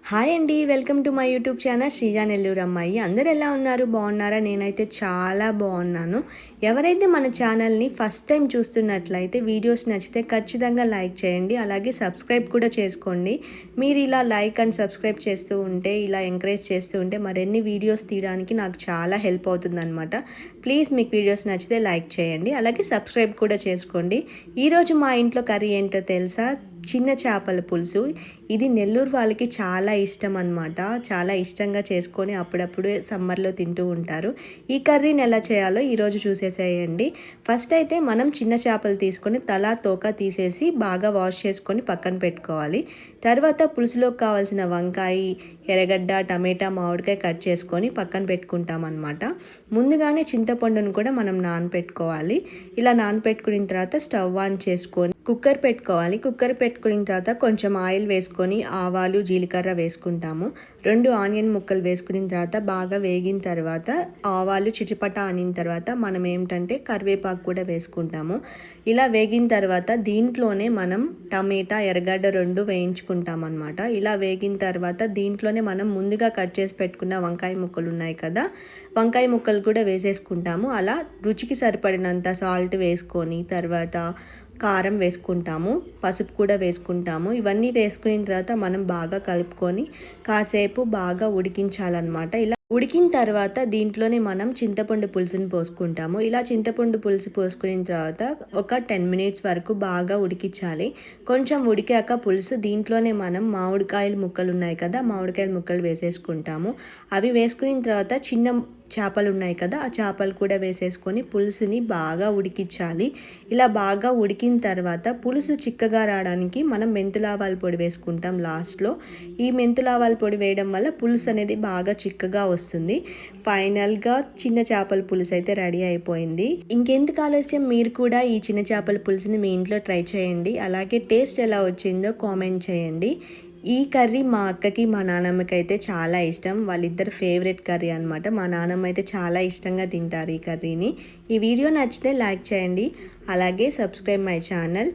Hi అండి, welcome to my YouTube channel Sreeja Nellore అమ్మాయి. అందరు ఎలా ఉన్నారు? బాగున్నారా? నేనైతే చాలా బాగున్నాను. ఎవరైతే మన ఛానల్ని ఫస్ట్ టైం చూస్తున్నట్లయితే వీడియోస్ నచ్చితే ఖచ్చితంగా లైక్ చేయండి, అలాగే సబ్స్క్రైబ్ కూడా చేసుకోండి. మీరు ఇలా లైక్ అండ్ సబ్స్క్రైబ్ చేస్తూ ఉంటే, ఇలా ఎంకరేజ్ చేస్తూ ఉంటే మరిన్ని వీడియోస్ తీయడానికి నాకు చాలా హెల్ప్ అవుతుందన్నమాట. ప్లీజ్ మీకు వీడియోస్ నచ్చితే లైక్ చేయండి, అలాగే సబ్స్క్రైబ్ కూడా చేసుకోండి. ఈరోజు మా ఇంట్లో కర్రీ ఏంటో తెలుసా? చిన్న చేపల పులుసు. ఇది నెల్లూరు వాళ్ళకి చాలా ఇష్టం అన్నమాట. చాలా ఇష్టంగా చేసుకొని అప్పుడప్పుడు సమ్మర్లో తింటూ ఉంటారు. ఈ కర్రీని ఎలా చేయాలో ఈరోజు చూసేసేయండి. ఫస్ట్ అయితే మనం చిన్న చేపలు తీసుకొని తలా తోక తీసేసి బాగా వాష్ చేసుకొని పక్కన పెట్టుకోవాలి. తర్వాత పులుసులోకి కావాల్సిన వంకాయ, ఎర్రగడ్డ, టమాటా, మామిడికాయ కట్ చేసుకొని పక్కన పెట్టుకుంటాం అన్నమాట. ముందుగానే చింతపండును కూడా మనం నానపెట్టుకోవాలి. ఇలా నానపెట్టుకున్న తర్వాత స్టవ్ ఆన్ చేసుకొని కుక్కర్ పెట్టుకోవాలి. కుక్కర్ పెట్టుకున్న తర్వాత కొంచెం ఆయిల్ వేసుకొని ఆవాలు, జీలకర్ర వేసుకుంటాము. 2 ఆనియన్ ముక్కలు వేసుకున్న తర్వాత బాగా వేగిన తర్వాత ఆవాలు చిటిపట అనిన తర్వాత మనం ఏంటంటే కరివేపాకు కూడా వేసుకుంటాము. ఇలా వేగిన తర్వాత దీంట్లోనే మనం టమాటా, ఎర్రగడ్డ 2 వేయించుకుంటాం అన్నమాట. ఇలా వేగిన తర్వాత దీంట్లోనే మనం ముందుగా కట్ చేసి పెట్టుకున్న వంకాయ ముక్కలు ఉన్నాయి కదా, వంకాయ ముక్కలు కూడా వేసేసుకుంటాము. అలా రుచికి సరిపడినంత సాల్ట్ వేసుకొని తర్వాత కారం వేసుకుంటాము, పసుపు కూడా వేసుకుంటాము. ఇవన్నీ వేసుకున్న తర్వాత మనం బాగా కలుపుకొని కాసేపు బాగా ఉడికించాలన్నమాట. ఇలా ఉడికిన తర్వాత దీంట్లోనే మనం చింతపండు పులుసుని పోసుకుంటాము. ఇలా చింతపండు పులుసు పోసుకున్న తర్వాత ఒక 10 మినిట్స్ వరకు బాగా ఉడికించాలి. కొంచెం ఉడికాక పులుసు దీంట్లోనే మనం మామిడికాయల ముక్కలు ఉన్నాయి కదా, మామిడికాయల ముక్కలు వేసేసుకుంటాము. అవి వేసుకున్న తర్వాత చిన్న చేపలు ఉన్నాయి కదా, ఆ చేపలు కూడా వేసేసుకొని పులుసుని బాగా ఉడికించాలి. ఇలా బాగా ఉడికిన తర్వాత పులుసు చిక్కగా రావడానికి మనం మెంతులావాల పొడి వేసుకుంటాం లాస్ట్లో. ఈ మెంతులావాల పొడి వేయడం వల్ల పులుసు అనేది బాగా చిక్కగా వస్తుంది. ఫైనల్గా చిన్న చేపల పులుసు అయితే రెడీ అయిపోయింది. ఇంకెందుకు ఆలస్యం, మీరు కూడా ఈ చిన్న చేపల పులుసుని మీ ఇంట్లో ట్రై చేయండి. అలాగే టేస్ట్ ఎలా వచ్చిందో కామెంట్ చేయండి. ఈ కర్రీ మా అక్కకి మా నాన్నమ్మకి అయితే చాలా ఇష్టం. వాళ్ళిద్దరు ఫేవరెట్ కర్రీ అనమాట. మా నాన్నమ్మ అయితే చాలా ఇష్టంగా తింటారు ఈ కర్రీని. ఈ వీడియో నచ్చితే లైక్ చేయండి, అలాగే సబ్స్క్రైబ్ మై ఛానల్.